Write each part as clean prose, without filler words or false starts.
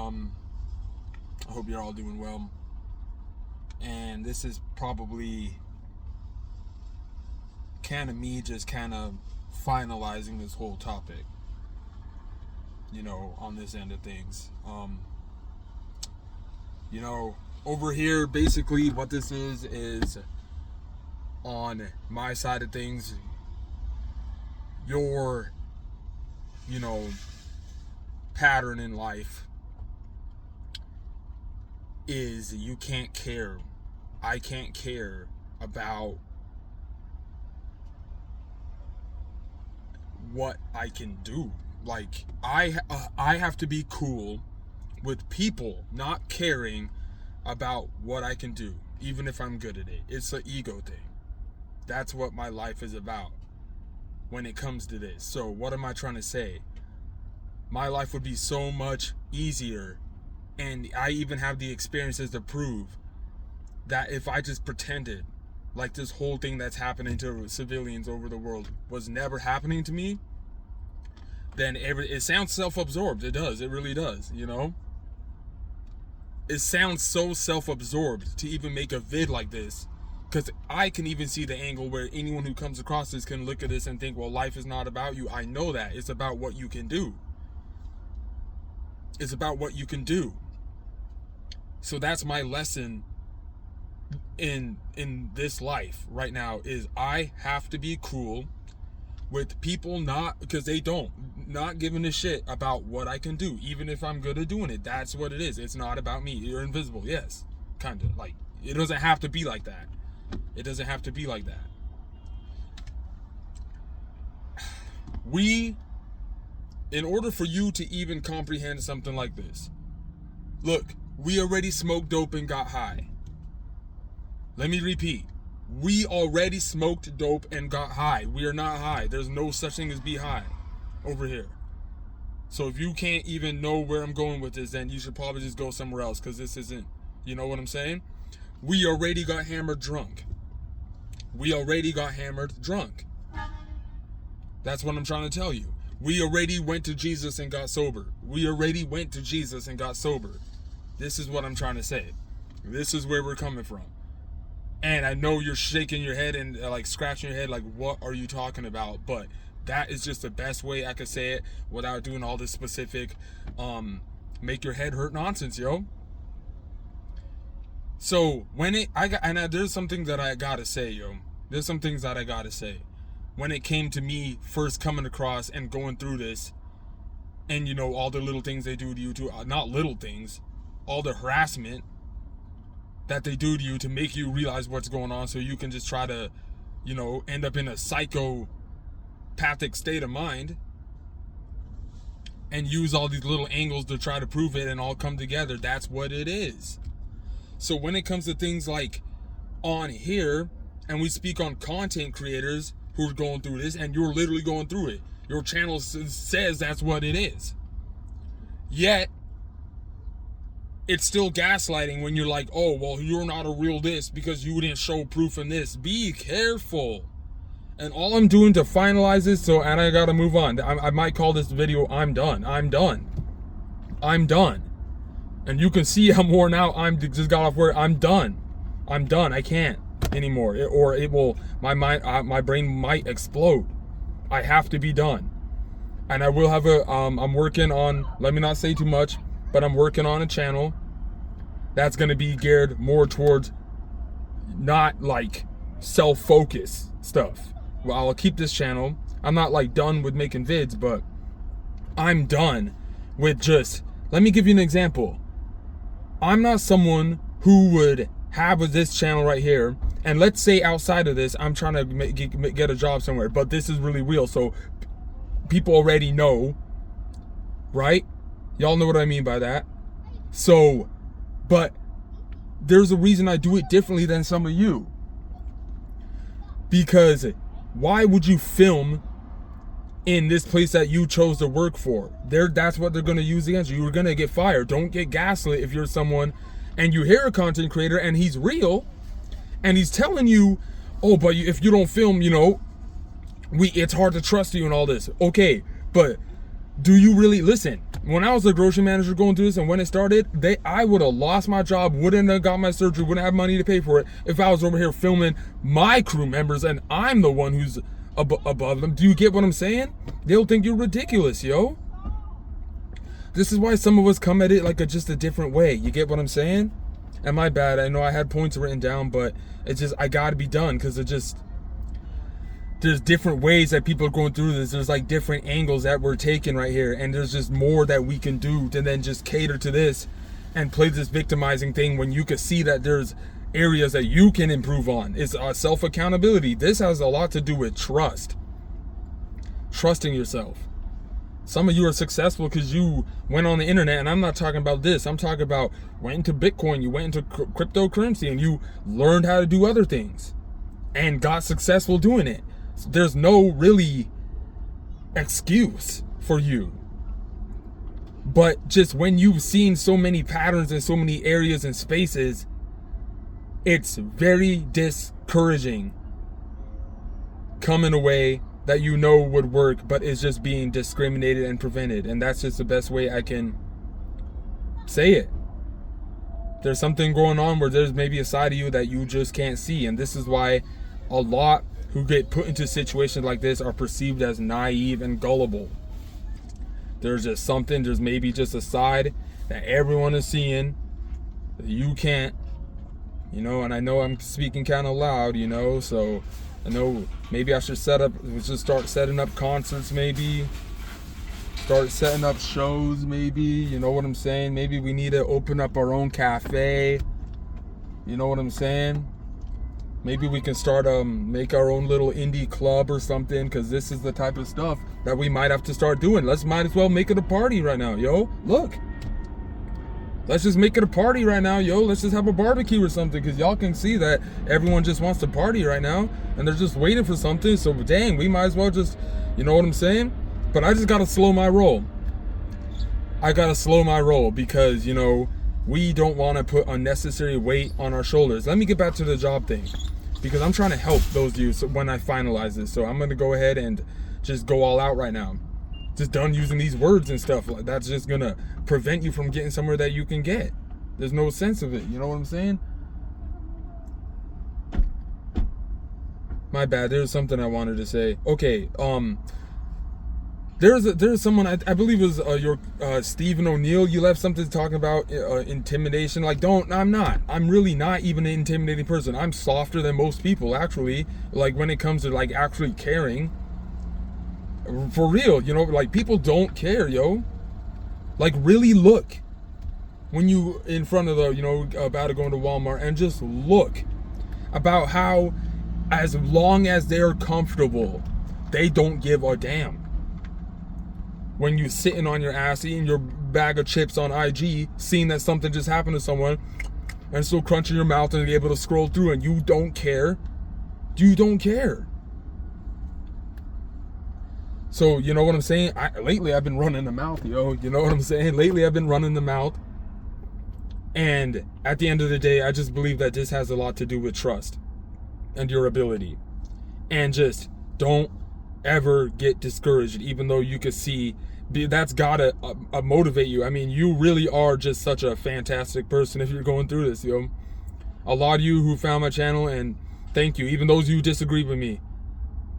I hope you're all doing well. And this is probably kind of me just kind of finalizing this whole topic, on this end of things. Over here, basically what this is on my side of things, your, pattern in life is you can't care. I can't care about what I can do. Like, I have to be cool with people not caring about what I can do, even if I'm good at it. It's an ego thing. That's what my life is about when it comes to this. So what am I trying to say? My life would be so much easier, and I even have the experiences to prove that if I just pretended like this whole thing that's happening to civilians over the world was never happening to me, then it sounds self-absorbed. It does. It really does, It sounds so self-absorbed to even make a vid like this, because I can even see the angle where anyone who comes across this can look at this and think, well, life is not about you. I know that. It's about what you can do. It's about what you can do. So that's my lesson in this life right now, is I have to be cool with people not giving a shit about what I can do, even if I'm good at doing it. That's what it is. It's not about me. You're invisible. Yes, kind of. Like, it doesn't have to be like that. It doesn't have to be like that. In order for you to even comprehend something like this, look, we already smoked dope and got high. Let me repeat. We already smoked dope and got high. We are not high. There's no such thing as be high over here. So if you can't even know where I'm going with this, then you should probably just go somewhere else, because this isn't, you know what I'm saying? We already got hammered drunk. We already got hammered drunk. That's what I'm trying to tell you. We already went to Jesus and got sober. We already went to Jesus and got sober. This is what I'm trying to say. This is where we're coming from. And I know you're shaking your head and like scratching your head like, what are you talking about? But that is just the best way I could say it without doing all this specific make your head hurt nonsense, yo. So there's something that I gotta say, yo. There's some things that I gotta say. When it came to me first coming across and going through this, and all the little things they do to you too, not little things, all the harassment that they do to you to make you realize what's going on, so you can just try to, end up in a psychopathic state of mind and use all these little angles to try to prove it and all come together. That's what it is. So when it comes to things like on here, and we speak on content creators who are going through this, and you're literally going through it. Your channel says that's what it is. Yet, it's still gaslighting when you're like, oh, well, you're not a real this because you didn't show proof in this. Be careful. And all I'm doing to finalize this, and I gotta move on. I might call this video, I'm done. I'm done. And you can see I'm worn out. I'm just got off work. I'm done. I can't anymore. My brain might explode. I have to be done. And I will have I'm working on, let me not say too much, but I'm working on a channel that's going to be geared more towards not like self-focus stuff. Well, I'll keep this channel. I'm not like done with making vids, but I'm done with just, let me give you an example. I'm not someone who would have this channel right here, and let's say outside of this, I'm trying to get a job somewhere, but this is really real, so people already know, right? Y'all know what I mean by that. So, but there's a reason I do it differently than some of you. Because why would you film in this place that you chose to work for? That's what they're going to use against you. You're going to get fired. Don't get gaslit if you're someone and you hear a content creator and he's real and he's telling you, oh, but if you don't film, it's hard to trust you and all this. Okay, but do you really listen? When I was a grocery manager going through this, and when it started, I would have lost my job, wouldn't have got my surgery, wouldn't have money to pay for it if I was over here filming my crew members and I'm the one who's above them. Do you get what I'm saying? They'll think you're ridiculous, yo. This is why some of us come at it like just a different way. You get what I'm saying? And my bad, I know I had points written down, but it's just, I gotta be done, because it just, there's different ways that people are going through this. There's like different angles that we're taking right here, and there's just more that we can do to then just cater to this and play this victimizing thing, when you can see that there's areas that you can improve on. It's self-accountability. This has a lot to do with trusting yourself. Some of you are successful because you went on the internet, and I'm not talking about this. I'm talking about went into Bitcoin, you went into cryptocurrency, and you learned how to do other things and got successful doing it. So there's no really excuse for you. But just when you've seen so many patterns in so many areas and spaces, it's very discouraging coming away that you know would work, but is just being discriminated and prevented. And that's just the best way I can say it. There's something going on where there's maybe a side of you that you just can't see. And this is why a lot who get put into situations like this are perceived as naive and gullible. There's just something, there's maybe just a side that everyone is seeing that you can't, you know. And I know I'm speaking kind of loud, you know, so I know maybe I should start setting up concerts, maybe start setting up shows, maybe, you know what I'm saying? Maybe we need to open up our own cafe, you know what I'm saying? Maybe we can start make our own little indie club or something, because this is the type of stuff that we might have to start doing. Might as well make it a party right now, yo. Look, let's just make it a party right now, yo. Let's just have a barbecue or something, because y'all can see that everyone just wants to party right now, and they're just waiting for something. So dang, we might as well just, you know what I'm saying? But I just gotta slow my roll. I gotta slow my roll because, you know, we don't want to put unnecessary weight on our shoulders. Let me get back to the job thing, because I'm trying to help those of you when I finalize this. So I'm going to go ahead and just go all out right now. Just done using these words and stuff. That's just going to prevent you from getting somewhere that you can get. There's no sense of it. You know what I'm saying? My bad. There's something I wanted to say. Okay. There's someone, I believe it was your Stephen O'Neill. You left something talking about intimidation. Like, I'm really not even an intimidating person. I'm softer than most people, actually. Like, when it comes to like actually caring. For real, you know, like, people don't care, yo. Like, really look when you in front of the, you know, about to go into Walmart, and just look about how, as long as they're comfortable, they don't give a damn. When you sitting on your ass eating your bag of chips on IG, seeing that something just happened to someone, and still crunching your mouth and be able to scroll through, and you don't care. You don't care. So, you know what I'm saying? Lately I've been running the mouth, yo. You know what I'm saying? Lately I've been running the mouth. And at the end of the day, I just believe that this has a lot to do with trust and your ability. And just don't ever get discouraged, even though you could see that's gotta motivate you. I mean, you really are just such a fantastic person if you're going through this, yo. A lot of you who found my channel, and thank you. Even those of you who disagree with me,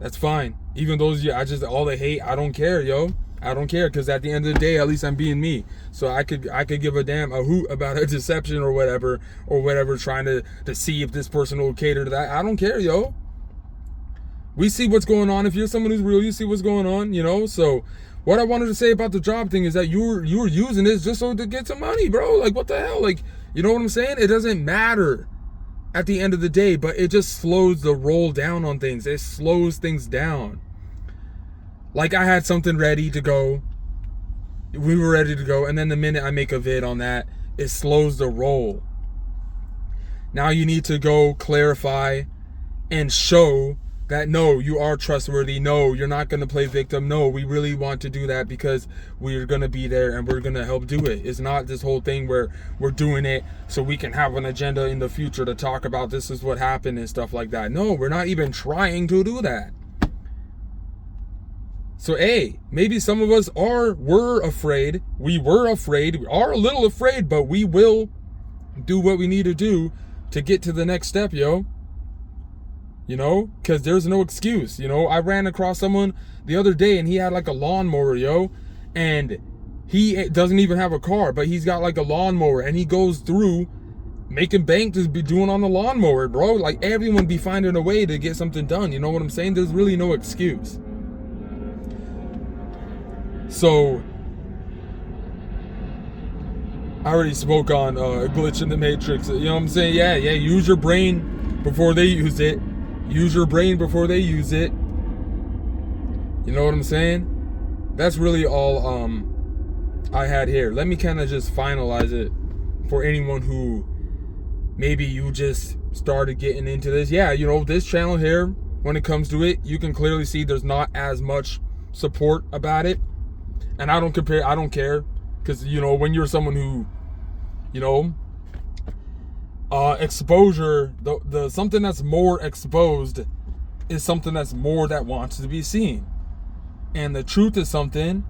that's fine. Even those of you, all the hate, I don't care, yo. I don't care, because at the end of the day, at least I'm being me. So I could give a damn a hoot about a deception or whatever, trying to see if this person will cater to that. I don't care, yo. We see what's going on. If you're someone who's real, you see what's going on, you know. So what I wanted to say about the job thing is that you were using this just so to get some money, bro. Like, what the hell? Like, you know what I'm saying? It doesn't matter at the end of the day, but it just slows the roll down on things. It slows things down. Like, I had something ready to go. We were ready to go. And then the minute I make a vid on that, it slows the roll. Now you need to go clarify and show that, no, you are trustworthy. No, you're not going to play victim. No, we really want to do that because we're going to be there and we're going to help do it. It's not this whole thing where we're doing it so we can have an agenda in the future to talk about this is what happened and stuff like that. No, we're not even trying to do that. So, hey, maybe some of us were afraid. We are a little afraid, but we will do what we need to do to get to the next step, yo. You know, because there's no excuse. You know, I ran across someone the other day and he had like a lawnmower, yo, and he doesn't even have a car, but he's got like a lawnmower and he goes through making bank to be doing on the lawnmower, bro. Like, everyone be finding a way to get something done. You know what I'm saying? There's really no excuse. So, I already spoke on glitch in the matrix. You know what I'm saying? Yeah, use your brain before they use it. Use your brain before they use it. You know what I'm saying? That's really all I had here. Let me kind of just finalize it for anyone who maybe you just started getting into this. Yeah, you know, this channel here, when it comes to it, you can clearly see there's not as much support about it. And I don't care. Because, you know, when you're someone who, you know, exposure, the something that's more exposed is something that's more that wants to be seen. And the truth is something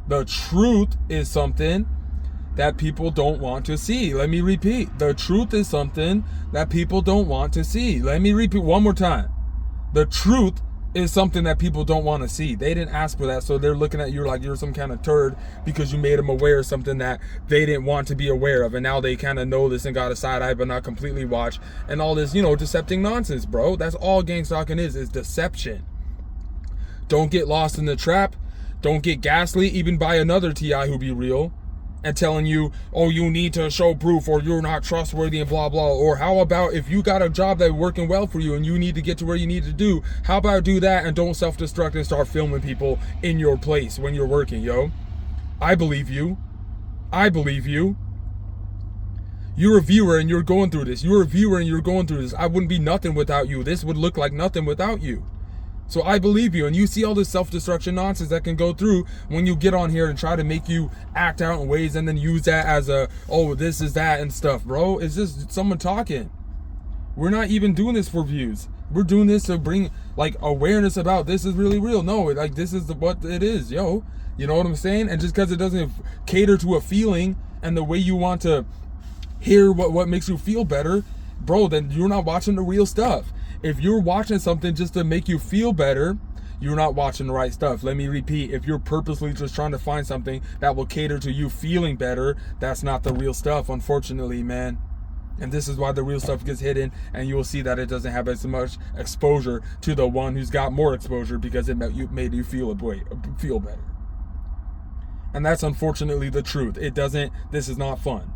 that people don't want to see. Let me repeat. The truth is something that people don't want to see. Let me repeat one more time. The truth is something that people don't want to see. They didn't ask for that, so they're looking at you like you're some kind of turd because you made them aware of something that they didn't want to be aware of, and now they kind of know this and got a side eye but not completely watch, and all this, you know, decepting nonsense, bro. That's all Gangstalking is deception. Don't get lost in the trap. Don't get gaslit even by another TI who be real and telling you, oh, you need to show proof or you're not trustworthy and blah, blah. Or how about if you got a job that's working well for you and you need to get to where you need to do, how about do that and don't self-destruct and start filming people in your place when you're working, yo? I believe you. You're a viewer and you're going through this. I wouldn't be nothing without you. This would look like nothing without you. So I believe you, and you see all this self-destruction nonsense that can go through when you get on here and try to make you act out in ways and then use that as a, oh, this is that and stuff, bro. It's just someone talking. We're not even doing this for views. We're doing this to bring, like, awareness about this is really real. No, like, this is what it is, yo. You know what I'm saying? And just because it doesn't cater to a feeling and the way you want to hear what makes you feel better, bro, then you're not watching the real stuff. If you're watching something just to make you feel better, you're not watching the right stuff. Let me repeat, if you're purposely just trying to find something that will cater to you feeling better, that's not the real stuff, unfortunately, man. And this is why the real stuff gets hidden, and you'll see that it doesn't have as much exposure to the one who's got more exposure because it made you feel better. And that's unfortunately the truth. This is not fun.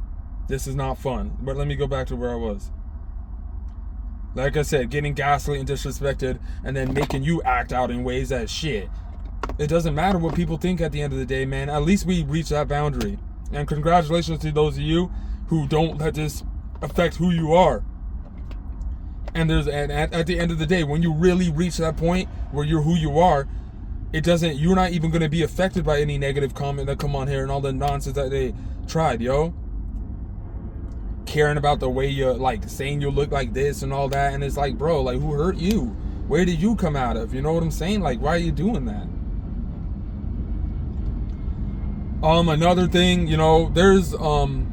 But let me go back to where I was. Like I said, getting gaslit and disrespected and then making you act out in ways that shit. It doesn't matter what people think at the end of the day, man. At least we reached that boundary. And congratulations to those of you who don't let this affect who you are. And at the end of the day, when you really reach that point where you're who you are, you're not even going to be affected by any negative comment that come on here and all the nonsense that they tried, yo. Caring about the way you're, like, saying you look like this and all that, and it's like, bro, like, who hurt you? Where did you come out of? You know what I'm saying? Like, why are you doing that? Another thing, you know, there's some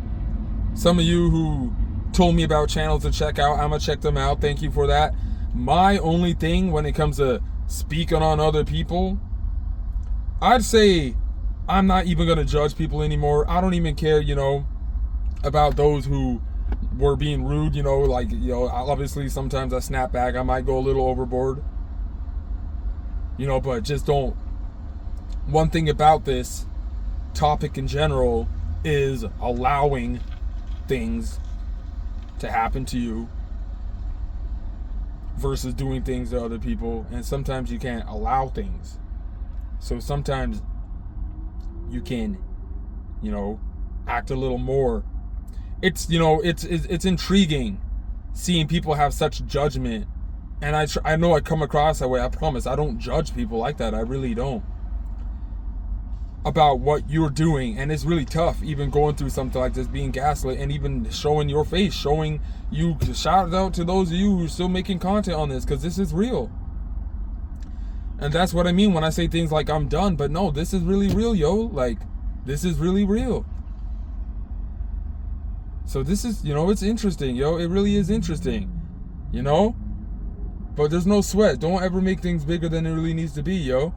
of you who told me about channels to check out. I'm gonna check them out. Thank you for that. My only thing when it comes to speaking on other people, I'd say I'm not even gonna judge people anymore. I don't even care, you know, about those who were being rude, you know, like, you know, obviously sometimes I snap back, I might go a little overboard, you know, but just don't. One thing about this topic in general is allowing things to happen to you versus doing things to other people. And sometimes you can't allow things, so sometimes you can, you know, act a little more. It's, you know, it's intriguing seeing people have such judgment, and I know I come across that way. I promise I don't judge people like that. I really don't, about what you're doing. And it's really tough even going through something like this, being gaslit, and even showing your face, showing you. Shout out to those of you who are still making content on this, because this is real. And that's what I mean when I say things like I'm done. But no, this is really real, yo. Like, this is really real. So this is, it's interesting, yo. It really is interesting, But there's no sweat. Don't ever make things bigger than it really needs to be, yo.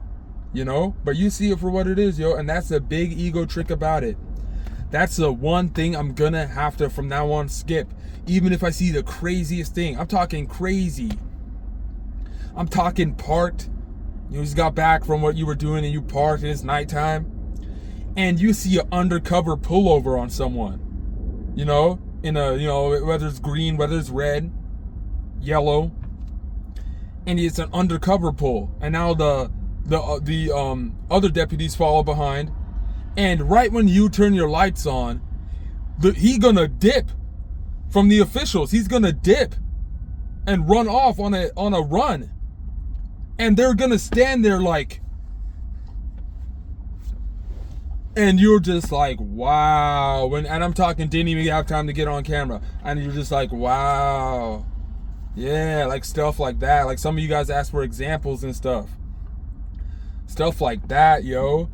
But you see it for what it is, yo. And that's a big ego trick about it. That's the one thing I'm gonna have to, from now on, skip. Even if I see the craziest thing. I'm talking crazy. I'm talking parked. You just got back from what you were doing and you parked and it's nighttime. And you see an undercover pullover on someone. In a, whether it's green, whether it's red, yellow. And it's an undercover pull. And now the other deputies follow behind. And right when you turn your lights on, he gonna dip from the officials. He's gonna dip and run off on a run. And they're gonna stand there like, and you're just like, wow. And I'm talking, didn't even have time to get on camera. And you're just like, wow. Yeah, like stuff like that. Like some of you guys asked for examples and stuff. Stuff like that, yo.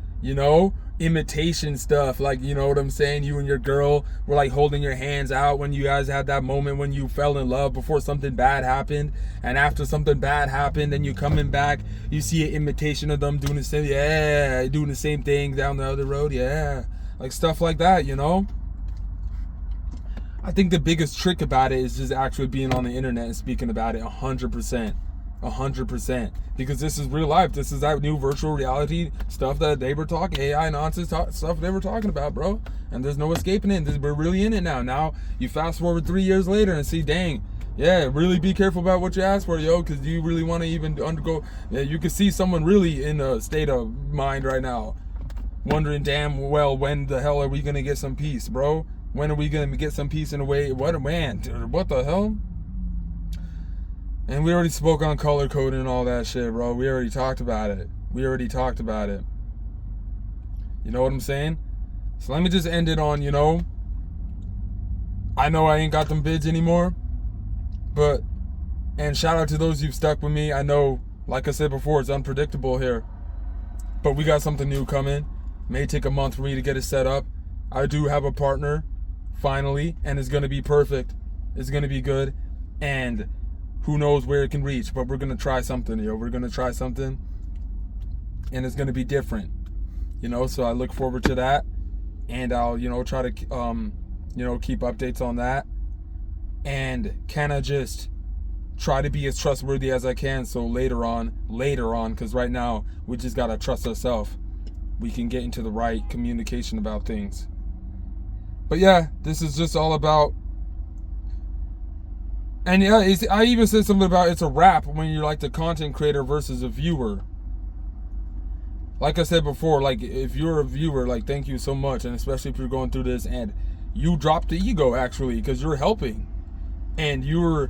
Imitation stuff. Like, you know what I'm saying? You and your girl were like holding your hands out when you guys had that moment when you fell in love before something bad happened. And after something bad happened and you coming back, you see an imitation of them doing the same. Yeah, doing the same thing down the other road. Yeah. Like stuff like that, I think the biggest trick about it is just actually being on the internet and speaking about it 100%. 100%. Because this is real life. This is that new virtual reality stuff that they were talking, AI nonsense stuff they were talking about, bro. And there's no escaping it. We're really in it now. Now, you fast forward 3 years later and see, dang, yeah, really be careful about what you ask for, yo, because you really want to even undergo. Yeah, you can see someone really in a state of mind right now, wondering damn well, when the hell are we going to get some peace, bro? When are we going to get some peace in a way? What the hell? And we already spoke on color coding and all that shit, bro. We already talked about it. You know what I'm saying? So let me just end it on, I know I ain't got them bids anymore. And shout out to those who've stuck with me. I know, like I said before, it's unpredictable here. But we got something new coming. May take a month for me to get it set up. I do have a partner, finally, and it's going to be perfect. It's going to be good. And who knows where it can reach, but we're going to try something, yo. We're going to try something, and it's going to be different, so I look forward to that, and I'll, try to, keep updates on that, and kind of just try to be as trustworthy as I can, so later on, because right now, we just got to trust ourselves. We can get into the right communication about things. But yeah, this is just all about. And yeah, I even said something about it's a wrap when you're like the content creator versus a viewer. Like I said before, like if you're a viewer, like thank you so much. And especially if you're going through this and you drop the ego actually because you're helping. And you're,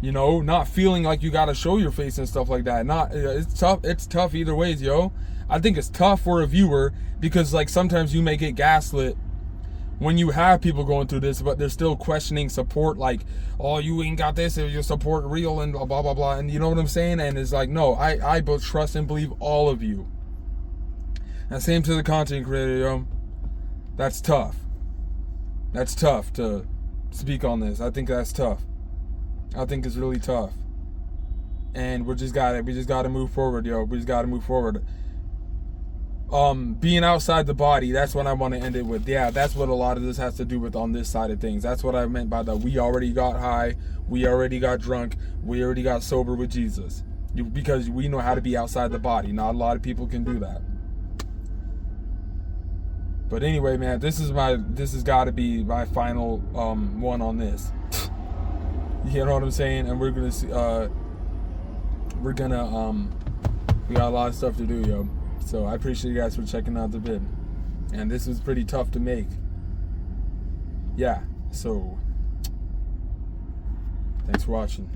not feeling like you got to show your face and stuff like that. It's tough. It's tough either ways, yo. I think it's tough for a viewer because like sometimes you may get gaslit when you have people going through this, but they're still questioning support, like, oh, you ain't got this, your support real, and blah, blah, blah, and you know what I'm saying? And it's like, no, I both trust and believe all of you. And same to the content creator, yo. That's tough. That's tough to speak on this. I think that's tough. I think it's really tough. And we just gotta move forward, yo. We just gotta move forward. Being outside the body, that's what I want to end it with. Yeah, that's what a lot of this has to do with on this side of things. That's what I meant by the we already got high, we already got drunk, we already got sober with Jesus. Because we know how to be outside the body. Not a lot of people can do that. But anyway, man, this has got to be my final one on this. You know what I'm saying? And we got a lot of stuff to do, yo. So I appreciate you guys for checking out the vid. And this was pretty tough to make. Yeah, so thanks for watching.